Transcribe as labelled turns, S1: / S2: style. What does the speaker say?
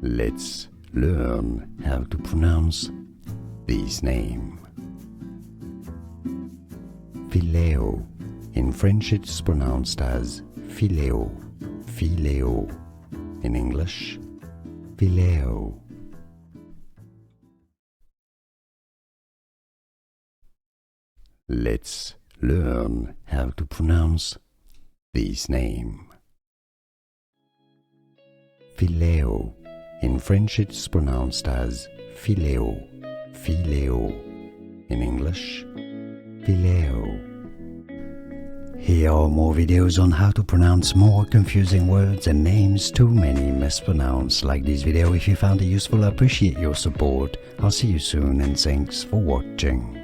S1: Let's learn how to pronounce this name. Phileo. In French it's pronounced as Phileo. Phileo. In English, Phileo. Let's learn how to pronounce this name. Phileo. In French it's pronounced as Phileo. Phileo. In English, Phileo. Here are more videos on how to pronounce more confusing words and names too many mispronounced. Like this video if you found it useful. I appreciate your support. I'll see you soon and thanks for watching.